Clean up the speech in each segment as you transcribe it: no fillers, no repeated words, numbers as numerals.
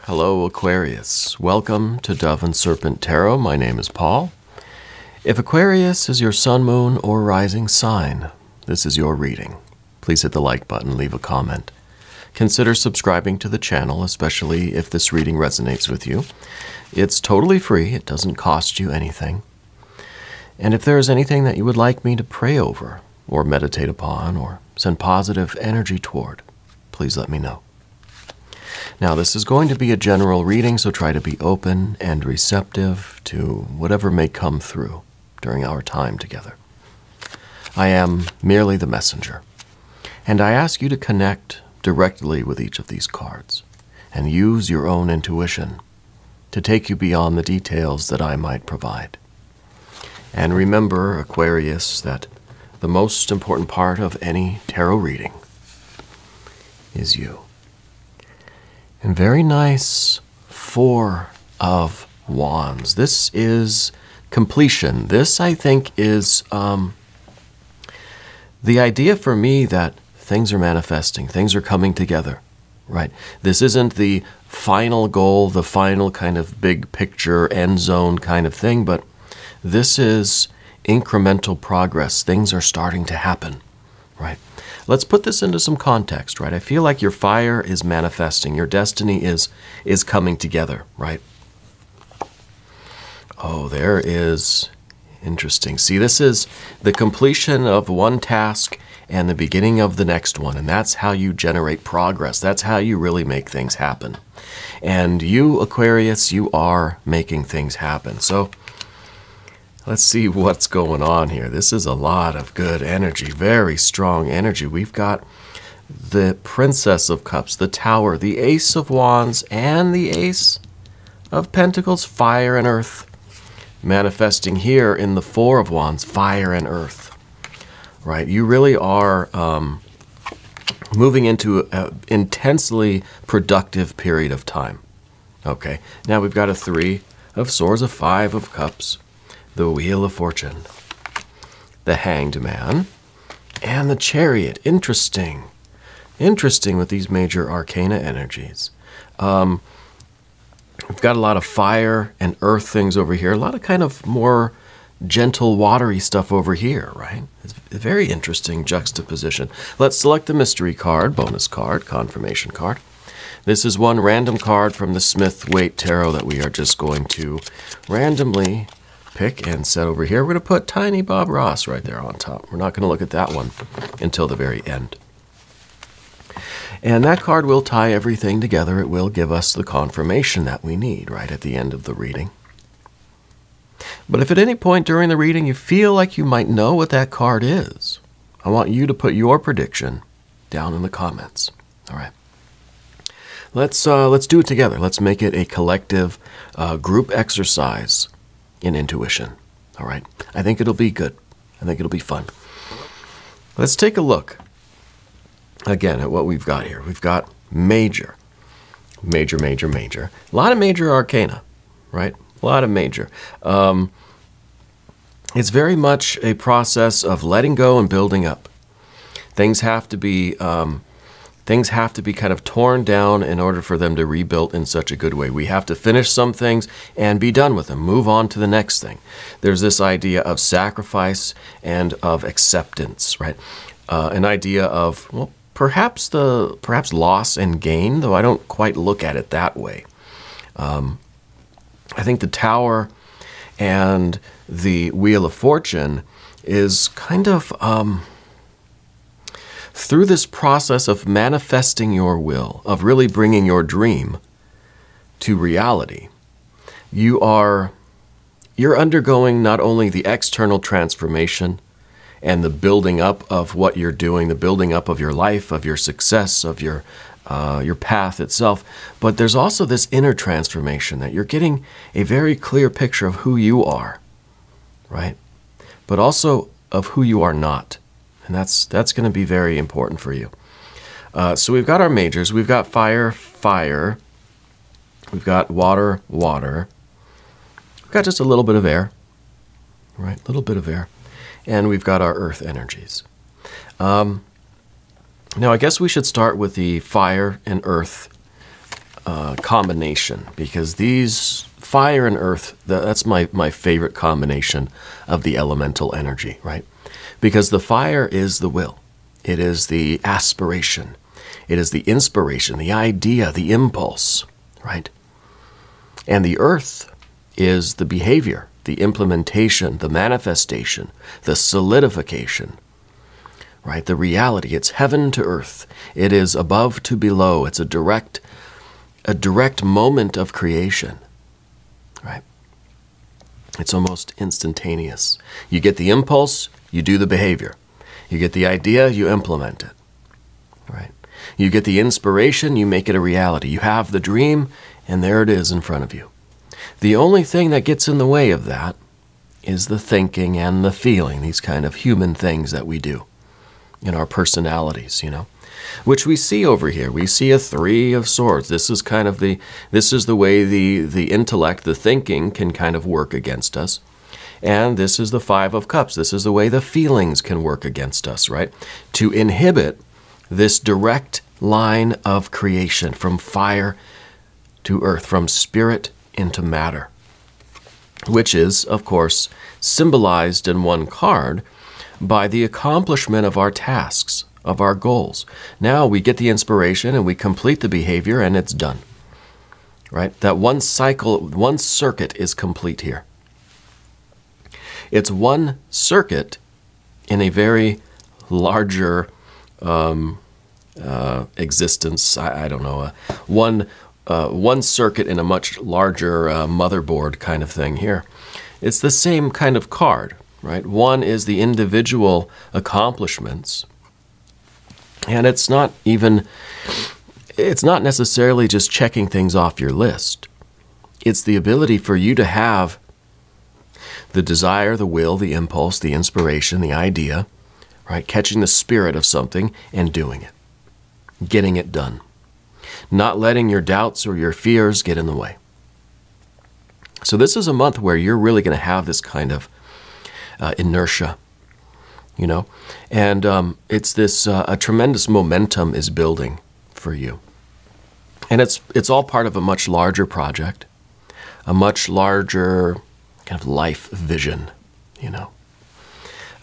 Hello, Aquarius. Welcome to Dove and Serpent Tarot. My name is Paul. If Aquarius is your sun, moon, or rising sign, this is your reading. Please hit the like button, leave a comment. Consider subscribing to the channel, especially if this reading resonates with you. It's totally free. It doesn't cost you anything. And if there is anything that you would like me to pray over, or meditate upon, or send positive energy toward, please let me know. Now, this is going to be a general reading, so try to be open and receptive to whatever may come through during our time together. I am merely the messenger, and I ask you to connect directly with each of these cards and use your own intuition to take you beyond the details that I might provide. And remember, Aquarius, that the most important part of any tarot reading is you. And very nice Four of Wands. This is completion. This, I think, is the idea for me that things are manifesting, things are coming together, right? This isn't the final goal, the final kind of big picture, end zone kind of thing, but this is incremental progress. Things are starting to happen, right? Let's put this into some context, right? I feel like your fire is manifesting. Your destiny is coming together, right? Oh, there is... Interesting. See, this is the completion of one task and the beginning of the next one, and that's how you generate progress. That's how you really make things happen. And you, Aquarius, you are making things happen. So let's see what's going on here. This is a lot of good energy, very strong energy. We've got the Princess of Cups, the Tower, the Ace of Wands, and the Ace of Pentacles, fire and earth. Manifesting here in the Four of Wands, fire and earth, right? You really are moving into an intensely productive period of time. Okay, now we've got a Three of Swords, a Five of Cups, the Wheel of Fortune, the Hanged Man, and the Chariot. Interesting. Interesting with these major arcana energies. We've got a lot of fire and earth things over here. A lot of kind of more gentle, watery stuff over here, right? It's a very interesting juxtaposition. Let's select the mystery card, bonus card, confirmation card. This is one random card from the Smith-Waite Tarot that we are just going to randomly pick and set over here. We're going to put Tiny Bob Ross right there on top. We're not going to look at that one until the very end. And that card will tie everything together. It will give us the confirmation that we need right at the end of the reading. But if at any point during the reading you feel like you might know what that card is, I want you to put your prediction down in the comments. All right. Let's do it together. Let's make it a collective group exercise in intuition. All right. I think it'll be good. I think it'll be fun. Let's take a look again at what we've got here. We've got major. A lot of major arcana, right? A lot of major. It's very much a process of letting go and building up. Things have to be kind of torn down in order for them to rebuild in such a good way. We have to finish some things and be done with them. Move on to the next thing. There's this idea of sacrifice and of acceptance, right? An idea of, well, perhaps loss and gain, though I don't quite look at it that way. I think the Tower and the Wheel of Fortune is kind of through this process of manifesting your will, of really bringing your dream to reality. You're undergoing not only the external transformation and the building up of what you're doing, the building up of your life, of your success, of your path itself. But there's also this inner transformation that you're getting a very clear picture of who you are, right? But also of who you are not. And that's going to be very important for you. So we've got our majors. We've got fire, fire. We've got water, water. We've got just a little bit of air, right? A little bit of air. And we've got our earth energies. Now, I guess we should start with the fire and earth combination, because these fire and earth, that's my favorite combination of the elemental energy, right? Because the fire is the will. It is the aspiration. It is the inspiration, the idea, the impulse, right? And the earth is the behavior, the implementation, the manifestation, the solidification, right? The reality. It's heaven to earth. It is above to below. It's a direct moment of creation, right? It's almost instantaneous. You get the impulse, you do the behavior. You get the idea, you implement it, right? You get the inspiration, you make it a reality. You have the dream, and there it is in front of you. The only thing that gets in the way of that is the thinking and the feeling, these kind of human things that we do in our personalities, you know, which we see over here. We see a 3 of Swords. This is kind of this is the way the intellect, the thinking can kind of work against us. And this is the 5 of Cups. This is the way the feelings can work against us, right? To inhibit this direct line of creation from fire to earth, from spirit into matter, which is, of course, symbolized in one card by the accomplishment of our tasks, of our goals. Now we get the inspiration and we complete the behavior and it's done, right? That one cycle, one circuit is complete here. It's one circuit in a very larger existence. I don't know, one circuit in a much larger motherboard kind of thing here. It's the same kind of card, right? One is the individual accomplishments, and it's not necessarily just checking things off your list. It's the ability for you to have the desire, the will, the impulse, the inspiration, the idea, right? Catching the spirit of something and doing it, getting it done. Not letting your doubts or your fears get in the way. So this is a month where you're really going to have this kind of inertia, you know, and it's this a tremendous momentum is building for you, and it's all part of a much larger project, a much larger kind of life vision, you know.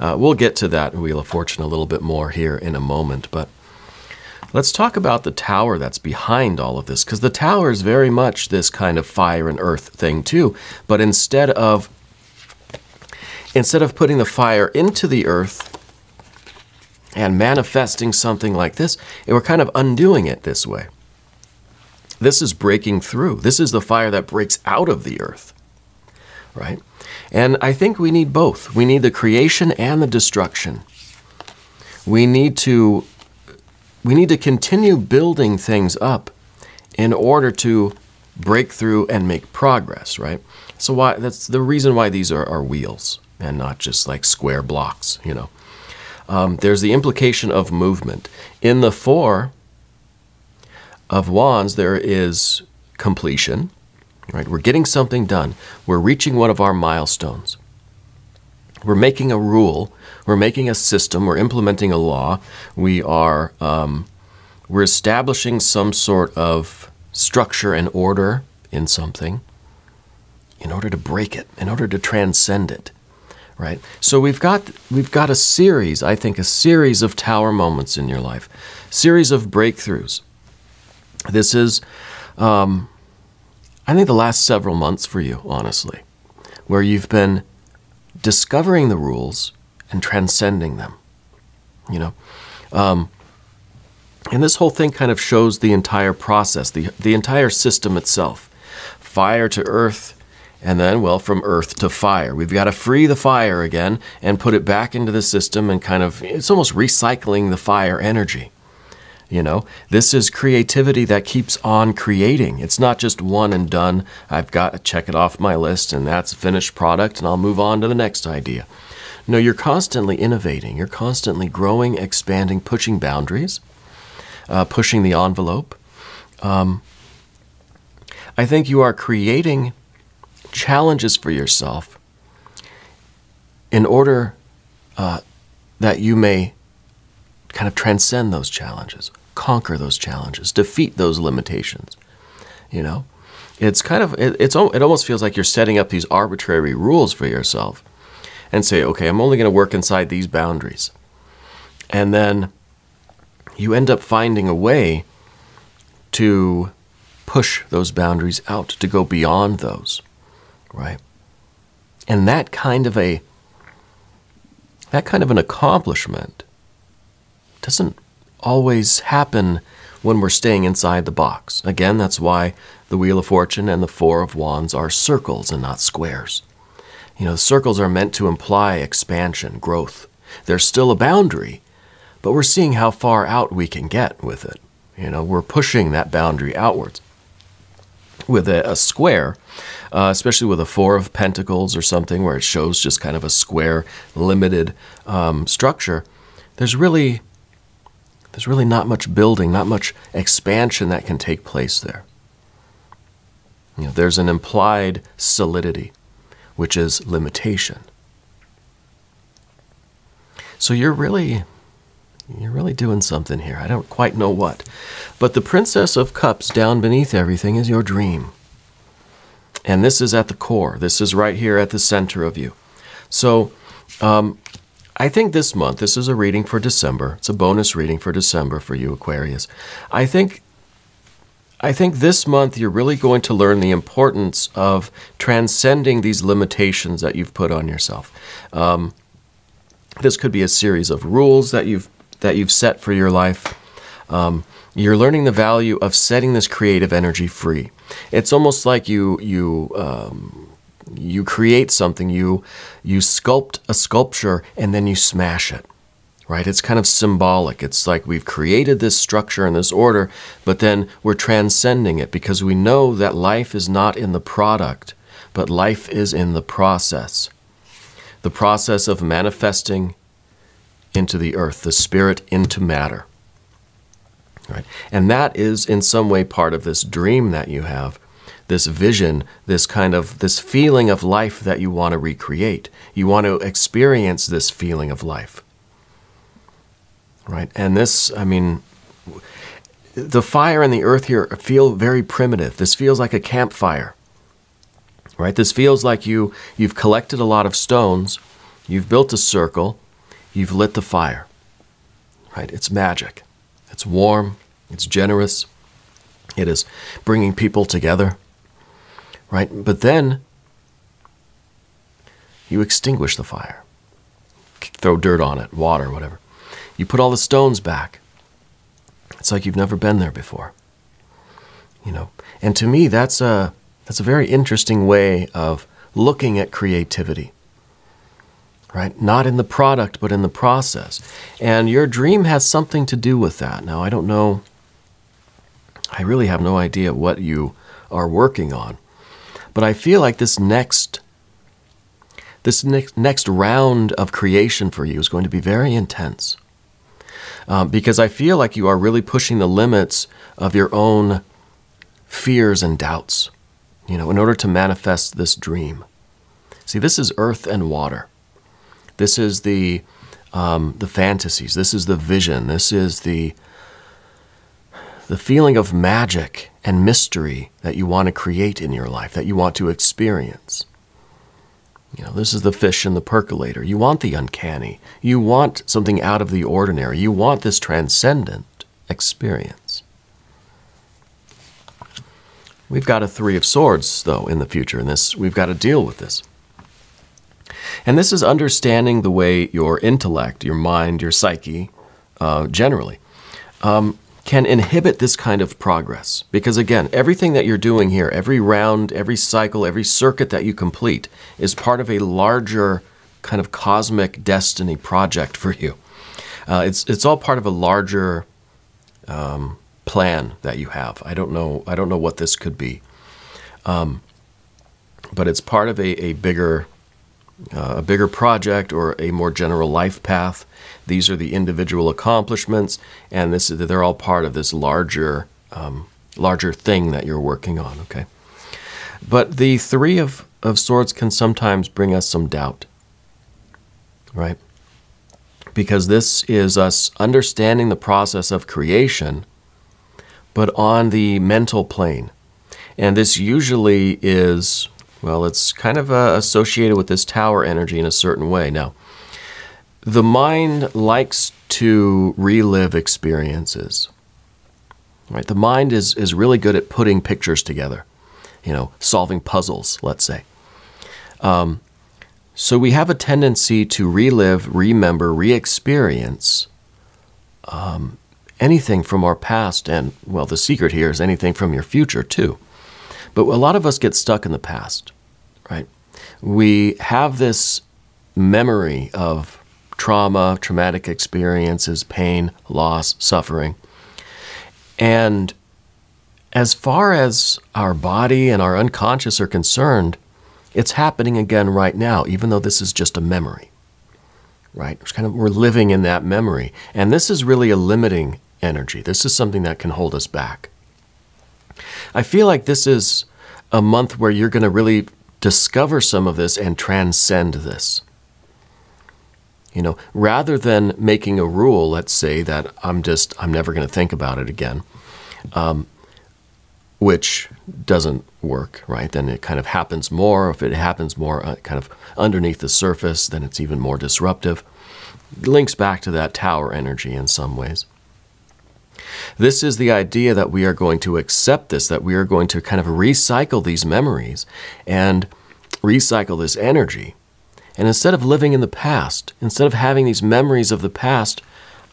We'll get to that Wheel of Fortune a little bit more here in a moment, but let's talk about the tower that's behind all of this, because the tower is very much this kind of fire and earth thing too, but instead of putting the fire into the earth and manifesting something like this, we're kind of undoing it this way. This is breaking through. This is the fire that breaks out of the earth, right? And I think we need both. We need the creation and the destruction. We need to continue building things up in order to break through and make progress, right? So that's the reason why these are wheels and not just like square blocks, you know. There's the implication of movement. In the 4 of Wands, there is completion, right? We're getting something done. We're reaching one of our milestones. We're making a rule. We're making a system. We're implementing a law. We're establishing some sort of structure and order in something in order to break it, in order to transcend it, right? So we've got a series, I think, a series of tower moments in your life, series of breakthroughs. This is, I think, the last several months for you, honestly, where you've been discovering the rules and transcending them, you know. And this whole thing kind of shows the entire process, the entire system itself. Fire to earth, and then, well, from earth to fire. We've got to free the fire again and put it back into the system and kind of, it's almost recycling the fire energy. You know, this is creativity that keeps on creating. It's not just one and done. I've got to check it off my list and that's a finished product and I'll move on to the next idea. No, you're constantly innovating. You're constantly growing, expanding, pushing boundaries, pushing the envelope. I think you are creating challenges for yourself in order that you may kind of transcend those challenges, conquer those challenges, defeat those limitations, you know? It's kind of, it almost feels like you're setting up these arbitrary rules for yourself and say, okay, I'm only going to work inside these boundaries. And then you end up finding a way to push those boundaries out, to go beyond those, right? And that kind of an accomplishment doesn't always happen when we're staying inside the box. Again, that's why the Wheel of Fortune and the Four of Wands are circles and not squares. You know, circles are meant to imply expansion, growth. There's still a boundary, but we're seeing how far out we can get with it. You know, we're pushing that boundary outwards. With a square, especially with a Four of Pentacles or something where it shows just kind of a square, limited structure, there's really not much building, not much expansion that can take place there. You know, there's an implied solidity, which is limitation. So you're really doing something here. I don't quite know what. But the Princess of Cups down beneath everything is your dream. And this is at the core. This is right here at the center of you. So I think this month, this is a reading for December. It's a bonus reading for December for you, Aquarius. I think this month you're really going to learn the importance of transcending these limitations that you've put on yourself. This could be a series of rules that you've set for your life. You're learning the value of setting this creative energy free. It's almost like you create something, you sculpt a sculpture, and then you smash it, right? It's kind of symbolic. It's like we've created this structure and this order, but then we're transcending it because we know that life is not in the product, but life is in the process. The process of manifesting into the earth, the spirit into matter, right? And that is in some way part of this dream that you have, this vision, this feeling of life that you want to recreate. You want to experience this feeling of life, right? And this, I mean, the fire and the earth here feel very primitive. This feels like a campfire, right? This feels like you've collected a lot of stones, you've built a circle, you've lit the fire, right? It's magic. It's warm. It's generous. It is bringing people together, right? But then you extinguish the fire. Throw dirt on it, water, whatever. You put all the stones back. It's like you've never been there before, you know? And to me, that's a very interesting way of looking at creativity. Right? Not in the product, but in the process. And your dream has something to do with that. Now, I don't know, I really have no idea what you are working on. But I feel like this next round of creation for you is going to be very intense. Because I feel like you are really pushing the limits of your own fears and doubts, you know, in order to manifest this dream. See, this is earth and water. This is the fantasies. This is the vision. This is the feeling of magic and mystery that you want to create in your life, that you want to experience. You know, this is the fish in the percolator. You want the uncanny. You want something out of the ordinary. You want this transcendent experience. We've got a Three of Swords, though, in the future, and we've got to deal with this. And this is understanding the way your intellect, your mind, your psyche, generally, can inhibit this kind of progress. Because again, everything that you're doing here, every round, every cycle, every circuit that you complete is part of a larger kind of cosmic destiny project for you. It's all part of a larger plan that you have. I don't know what this could be. But it's part of a bigger project or a more general life path. These are the individual accomplishments, and they're all part of this larger thing that you're working on, okay? But the Three of Swords can sometimes bring us some doubt, right? Because this is us understanding the process of creation, but on the mental plane. And this usually is, well, it's kind of associated with this tower energy in a certain way. Now, the mind likes to relive experiences. Right? The mind is really good at putting pictures together, solving puzzles, let's say. So we have a tendency to relive, remember, re-experience anything from our past, and, well, the secret here is anything from your future, too. But a lot of us get stuck in the past, right? We have this memory of trauma, traumatic experiences, pain, loss, suffering. And as far as our body and our unconscious are concerned, it's happening again right now, even though this is just a memory, right? We're living in that memory. And this is really a limiting energy. This is something that can hold us back. I feel like this is a month where you're going to really discover some of this and transcend this. Rather than making a rule, let's say that I'm never going to think about it again, which doesn't work, right? Then it kind of happens more. If it happens more kind of underneath the surface, then it's even more disruptive. It links back to that tower energy in some ways. This is the idea that we are going to accept this, that we are going to kind of recycle these memories and recycle this energy. And instead of living in the past, instead of having these memories of the past,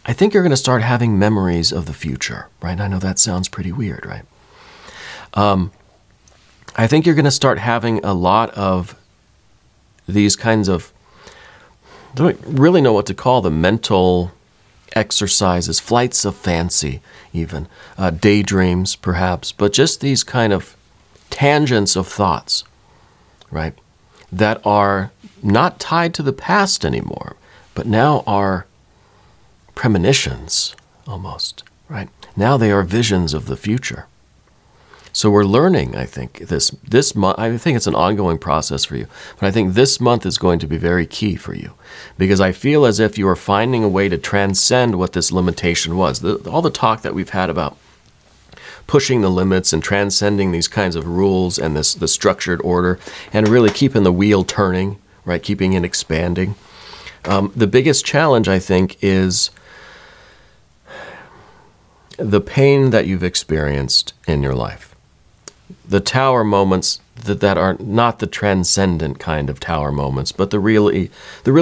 I think you're going to start having memories of the future, right? I know that sounds pretty weird, right? I think you're going to start having a lot of these kinds of, I don't really know what to call them, mental exercises, flights of fancy even, daydreams perhaps, but just these kind of tangents of thoughts, right, that are not tied to the past anymore, but now are premonitions almost, right? Now they are visions of the future. So we're learning, I think, this month. I think it's an ongoing process for you, but I think this month is going to be very key for you, because I feel as if you are finding a way to transcend what this limitation was. All the talk that we've had about pushing the limits and transcending these kinds of rules and the structured order, and really keeping the wheel turning, right? Keeping it expanding. The biggest challenge, I think, is the pain that you've experienced in your life. The tower moments that are not the transcendent kind of tower moments, but the really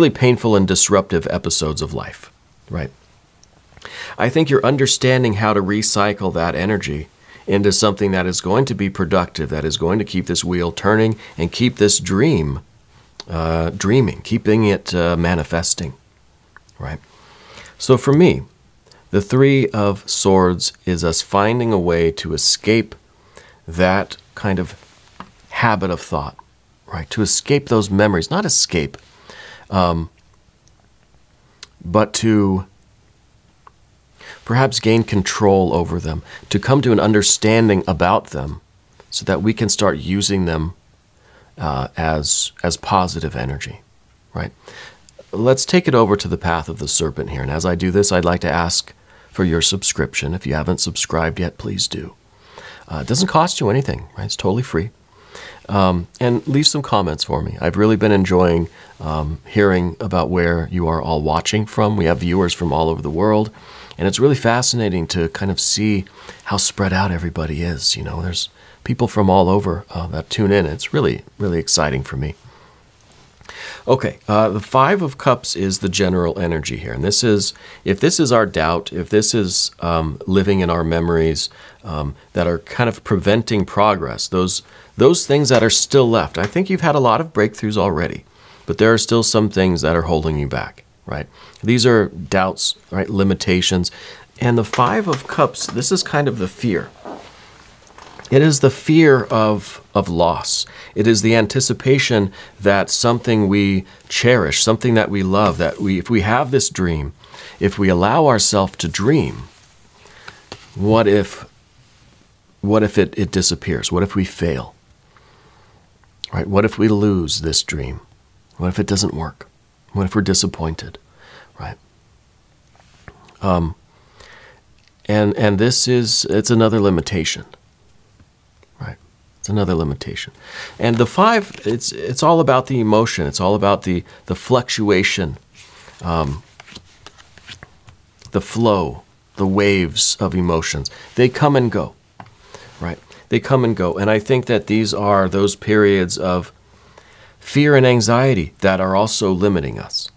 painful and disruptive episodes of life, right? I think you're understanding how to recycle that energy into something that is going to be productive, that is going to keep this wheel turning and keep this dream dreaming, keeping it manifesting, right? So for me, the Three of Swords is us finding a way to escape that kind of habit of thought, right? To escape those memories, not escape, but to perhaps gain control over them, to come to an understanding about them so that we can start using them as positive energy, right? Let's take it over to the path of the serpent here. And as I do this, I'd like to ask for your subscription. If you haven't subscribed yet, please do. It doesn't cost you anything, right? It's totally free. And leave some comments for me. I've really been enjoying hearing about where you are all watching from. We have viewers from all over the world. And it's really fascinating to kind of see how spread out everybody is. There's people from all over that tune in. It's really, really exciting for me. Okay, the Five of Cups is the general energy here. And if this is our doubt, if this is living in our memories that are kind of preventing progress, those things that are still left. I think you've had a lot of breakthroughs already, but there are still some things that are holding you back, right? These are doubts, right? Limitations. And the Five of Cups, this is kind of the fear. It is the fear of loss. It is the anticipation that something we cherish, something that we love, that if we have this dream, if we allow ourselves to dream, what if it disappears? What if we fail? Right? What if we lose this dream? What if it doesn't work? What if we're disappointed? Right? And it's another limitation. It's another limitation. And the 5, it's all about the emotion. It's all about the fluctuation, the flow, the waves of emotions. They come and go, right? They come and go. And I think that these are those periods of fear and anxiety that are also limiting us,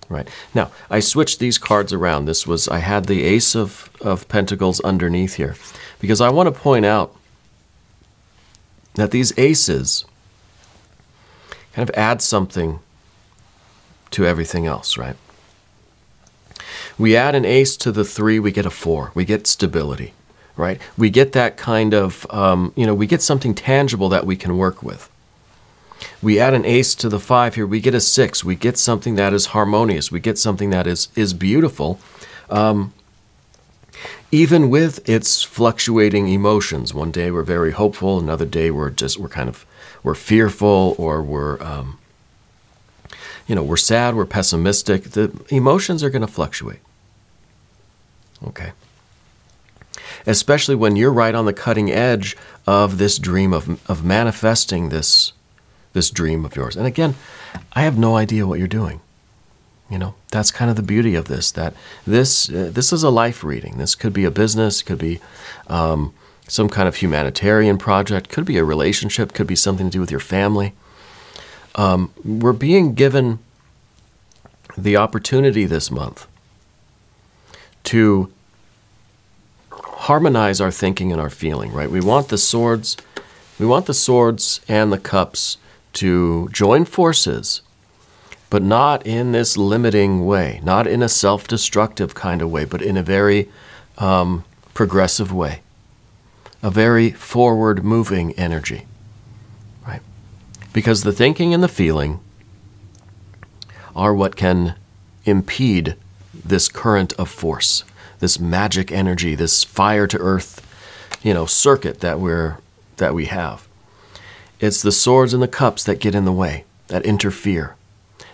right? Now, I switched these cards around. I had the Ace of Pentacles underneath here because I want to point out that these aces kind of add something to everything else, right? We add an ace to the 3, we get a 4. We get stability, right? We get that kind of, we get something tangible that we can work with. We add an ace to the 5 here, we get a 6. We get something that is harmonious. We get something that is beautiful, even with its fluctuating emotions. One day we're very hopeful, another day we're fearful, or we're sad, we're pessimistic. The emotions are going to fluctuate. Okay. Especially when you're right on the cutting edge of this dream of manifesting this dream of yours. And again, I have no idea what you're doing. That's kind of the beauty of this, that this is a life reading. This could be a business, could be some kind of humanitarian project, could be a relationship, could be something to do with your family. We're being given the opportunity this month to harmonize our thinking and our feeling, right? We want the swords and the cups to join forces, but not in this limiting way, not in a self-destructive kind of way, but in a very progressive way, a very forward-moving energy, right? Because the thinking and the feeling are what can impede this current of force, this magic energy, this fire to earth, circuit that we have. It's the swords and the cups that get in the way, that interfere,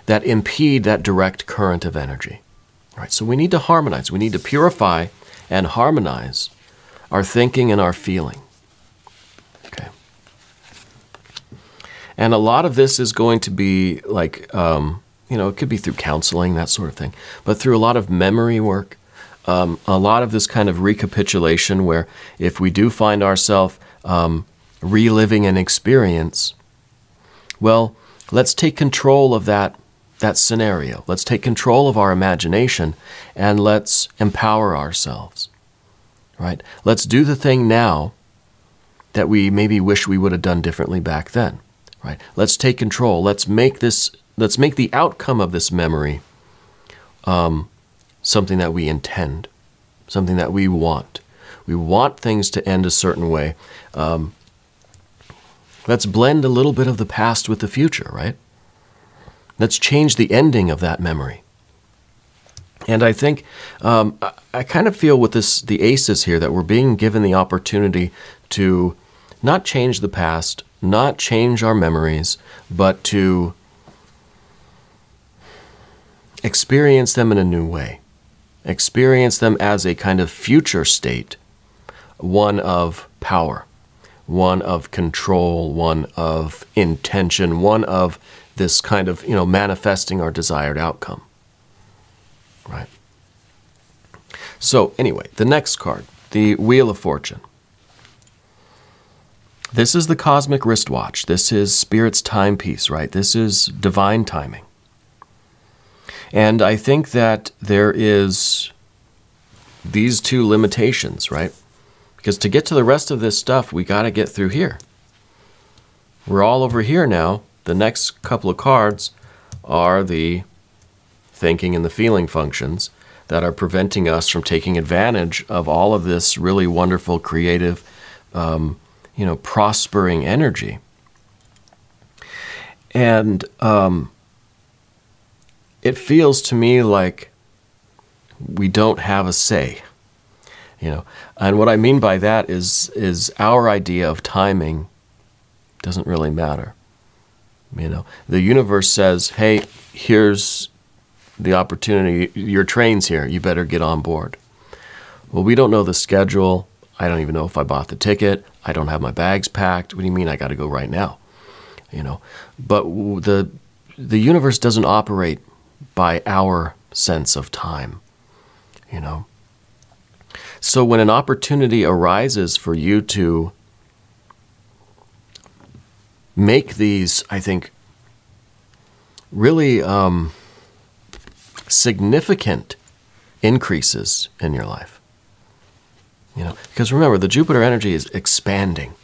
that impede that direct current of energy. All right, so we need to harmonize. We need to purify and harmonize our thinking and our feeling. Okay. And a lot of this is going to be like, it could be through counseling, that sort of thing, but through a lot of memory work, a lot of this kind of recapitulation where if we do find ourselves reliving an experience, well, let's take control of that scenario. Let's take control of our imagination and let's empower ourselves, right? Let's do the thing now that we maybe wish we would have done differently back then, right? Let's take control. Let's make the outcome of this memory something that we intend, something that we want. We want things to end a certain way. Let's blend a little bit of the past with the future, right? Let's change the ending of that memory. And I think, I kind of feel with the aces here that we're being given the opportunity to not change the past, not change our memories, but to experience them in a new way. Experience them as a kind of future state, one of power, one of control, one of intention, one of this kind of, manifesting our desired outcome, right? So anyway, the next card, the Wheel of Fortune. This is the cosmic wristwatch. This is Spirit's timepiece, right? This is divine timing. And I think that there is these two limitations, right? Because to get to the rest of this stuff, we got to get through here. We're all over here now. The next couple of cards are the thinking and the feeling functions that are preventing us from taking advantage of all of this really wonderful, creative, prospering energy. And it feels to me like we don't have a say, And what I mean by that is our idea of timing doesn't really matter. The universe says, hey, here's the opportunity. Your train's here. You better get on board. Well, we don't know the schedule. I don't even know if I bought the ticket. I don't have my bags packed. What do you mean I got to go right now? You know, but the universe doesn't operate by our sense of time, you know. So when an opportunity arises for you to make these, I think, really significant increases in your life, you know, because remember, the Jupiter energy is expanding,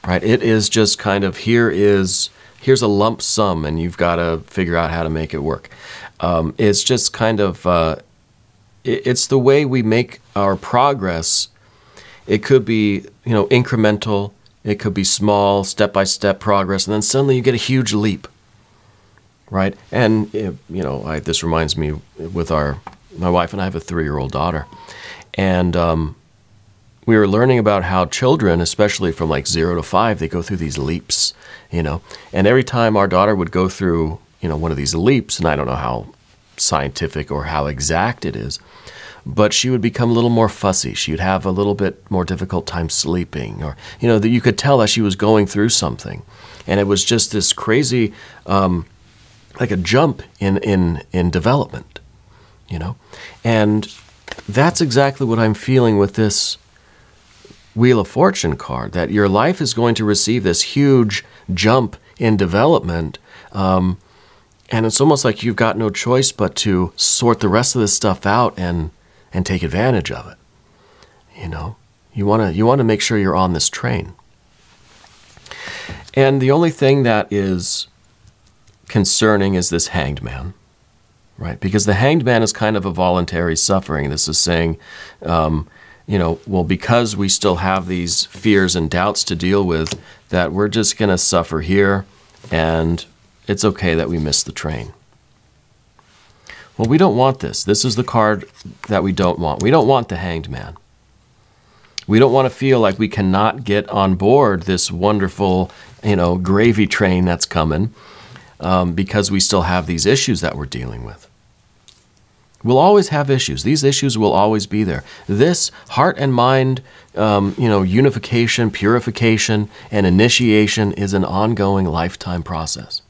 right? It is just kind of, here's a lump sum and you've got to figure out how to make it work. It's just kind of, it's the way we make our progress. It could be, you know, incremental. It could be small, step-by-step progress, and then suddenly you get a huge leap, right? And, you know, this reminds me with my wife and I have a 3-year-old daughter. And we were learning about how children, especially from like 0 to 5, they go through these leaps, you know. And every time our daughter would go through, you know, one of these leaps, and I don't know how scientific or how exact it is, but she would become a little more fussy. She would have a little bit more difficult time sleeping, or, you know, that you could tell that she was going through something. And it was just this crazy, like a jump in development, you know. And that's exactly what I'm feeling with this Wheel of Fortune card, that your life is going to receive this huge jump in development. And it's almost like you've got no choice but to sort the rest of this stuff out and take advantage of it. You know, you want to make sure you're on this train. And the only thing that is concerning is this Hanged Man, right? Because the Hanged Man is kind of a voluntary suffering. This is saying, you know, well, because we still have these fears and doubts to deal with, that we're just going to suffer here, and it's okay that we missed the train. Well, we don't want this. This is the card that we don't want. We don't want the Hanged Man. We don't want to feel like we cannot get on board this wonderful, you know, gravy train that's coming, because we still have these issues that we're dealing with. We'll always have issues. These issues will always be there. This heart and mind, you know, unification, purification, and initiation is an ongoing lifetime process.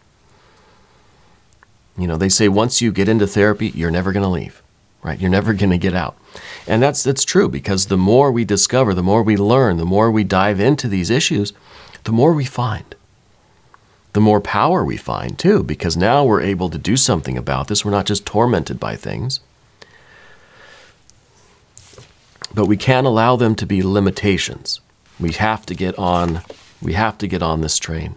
You know, they say once you get into therapy, you're never going to leave, right? You're never going to get out. And that's true, because the more we discover, the more we learn, the more we dive into these issues, the more we find. The more power we find, too, because now we're able to do something about this. We're not just tormented by things. But we can't allow them to be limitations. We have to get on this train.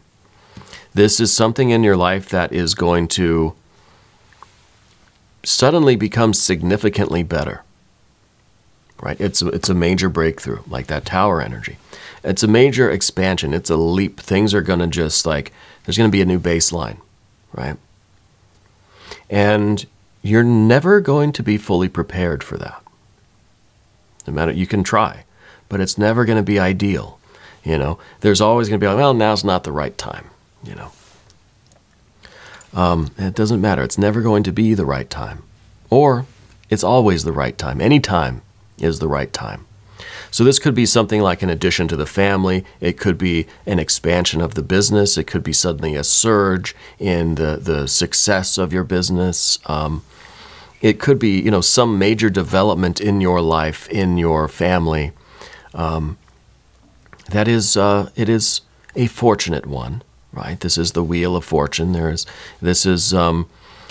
This is something in your life that is going to suddenly become significantly better, right? It's a major breakthrough, like that Tower energy. It's a major expansion. It's a leap. Things are going to just like, there's going to be a new baseline, right? And you're never going to be fully prepared for that. No matter, you can try, but it's never going to be ideal. You know, there's always going to be like, well, now's not the right time, you know. It doesn't matter. It's never going to be the right time. Or it's always the right time. Any time is the right time. So this could be something like an addition to the family. It could be an expansion of the business. It could be suddenly a surge in the success of your business. It could be, you know, some major development in your life, in your family. That is, it is a fortunate one. Right, this is the Wheel of Fortune. This is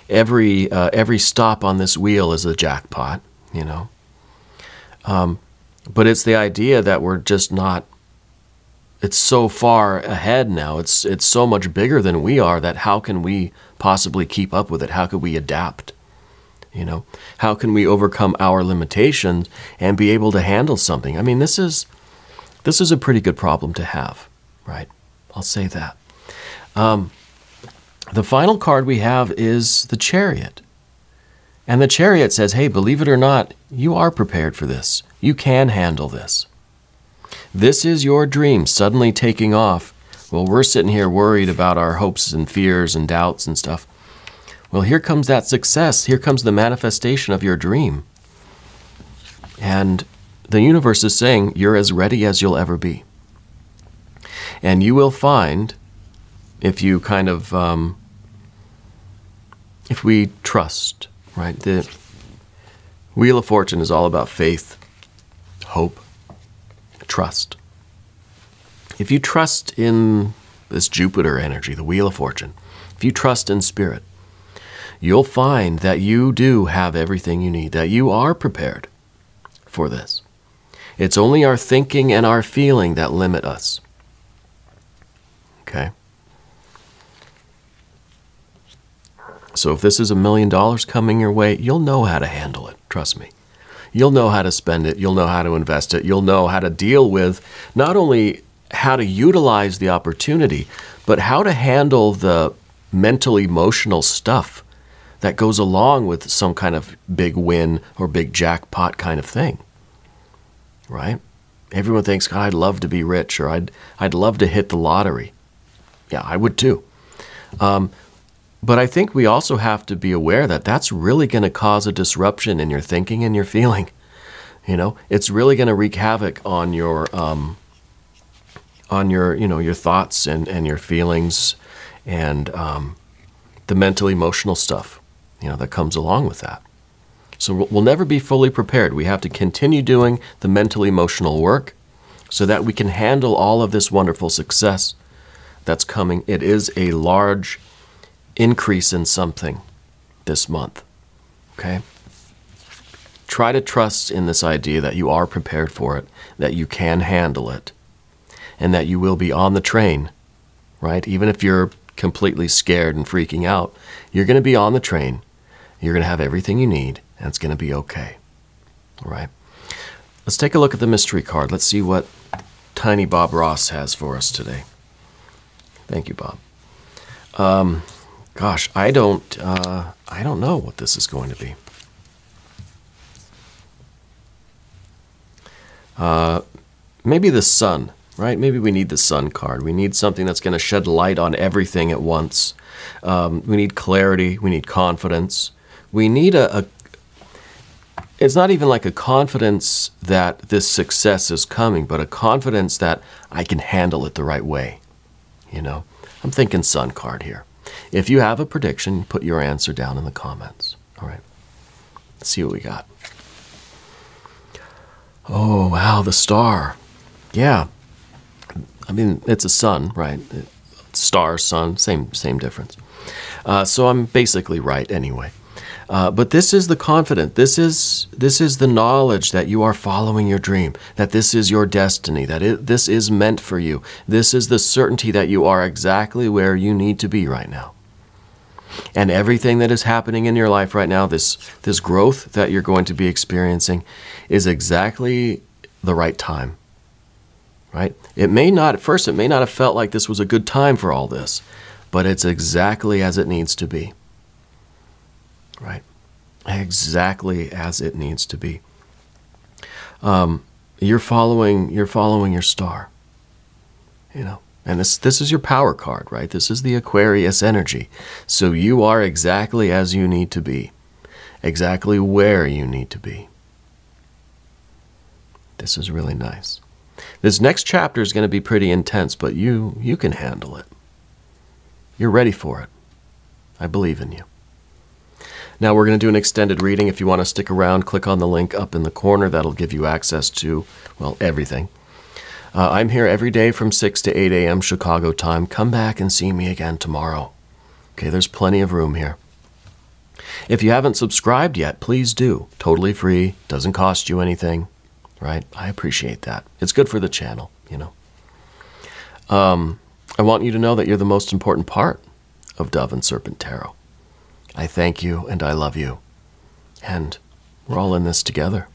every stop on this wheel is a jackpot, you know. But it's the idea that we're just not. It's so far ahead now. It's so much bigger than we are that how can we possibly keep up with it? How could we adapt? You know, how can we overcome our limitations and be able to handle something? I mean, this is a pretty good problem to have, right? I'll say that. The final card we have is the Chariot. And the Chariot says, hey, believe it or not, you are prepared for this. You can handle this. This is your dream suddenly taking off. Well, we're sitting here worried about our hopes and fears and doubts and stuff. Well, here comes that success. Here comes the manifestation of your dream. And the universe is saying you're as ready as you'll ever be. And you will find, if you kind of, if we trust, right? The Wheel of Fortune is all about faith, hope, trust. If you trust in this Jupiter energy, the Wheel of Fortune, if you trust in spirit, you'll find that you do have everything you need, that you are prepared for this. It's only our thinking and our feeling that limit us. Okay? So if this is $1 million coming your way, you'll know how to handle it. Trust me. You'll know how to spend it. You'll know how to invest it. You'll know how to deal with not only how to utilize the opportunity, but how to handle the mental, emotional stuff that goes along with some kind of big win or big jackpot kind of thing. Right? Everyone thinks, God, I'd love to be rich, or I'd love to hit the lottery. Yeah, I would too. But I think we also have to be aware that that's really going to cause a disruption in your thinking and your feeling. You know, it's really going to wreak havoc on your your thoughts and your feelings and the mental, emotional stuff, that comes along with that. So we'll never be fully prepared. We have to continue doing the mental, emotional work so that we can handle all of this wonderful success that's coming. It is a large increase in something this month, okay? Try to trust in this idea that you are prepared for it, that you can handle it, and that you will be on the train, right? Even if you're completely scared and freaking out, you're going to be on the train. You're going to have everything you need, and it's going to be okay, all right? Let's take a look at the mystery card. Let's see what Tiny Bob Ross has for us today. Thank you, Bob. Gosh, I don't know what this is going to be. Maybe the sun, right? Maybe we need the sun card. We need something that's going to shed light on everything at once. We need clarity. We need confidence. We need it's not even like a confidence that this success is coming, but a confidence that I can handle it the right way. I'm thinking sun card here. If you have a prediction, put your answer down in the comments. All right. Let's see what we got. Oh, wow, the star. Yeah. I mean, it's a sun, right? Star, sun, same difference. So I'm basically right anyway. But this is the confidence. This is the knowledge that you are following your dream, that this is your destiny, that this is meant for you. This is the certainty that you are exactly where you need to be right now. And everything that is happening in your life right now, this growth that you're going to be experiencing, is exactly the right time, right? At first it may not have felt like this was a good time for all this, but it's exactly as it needs to be. Right? Exactly as it needs to be. You're following your star. And this is your power card, right? This is the Aquarius energy. So you are exactly as you need to be. Exactly where you need to be. This is really nice. This next chapter is going to be pretty intense, but you can handle it. You're ready for it. I believe in you. Now we're going to do an extended reading. If you want to stick around, click on the link up in the corner. That'll give you access to, well, everything. I'm here every day from 6 to 8 a.m. Chicago time. Come back and see me again tomorrow. Okay, there's plenty of room here. If you haven't subscribed yet, please do. Totally free. Doesn't cost you anything, right? I appreciate that. It's good for the channel, I want you to know that you're the most important part of Dove and Serpent Tarot. I thank you and I love you. And we're all in this together.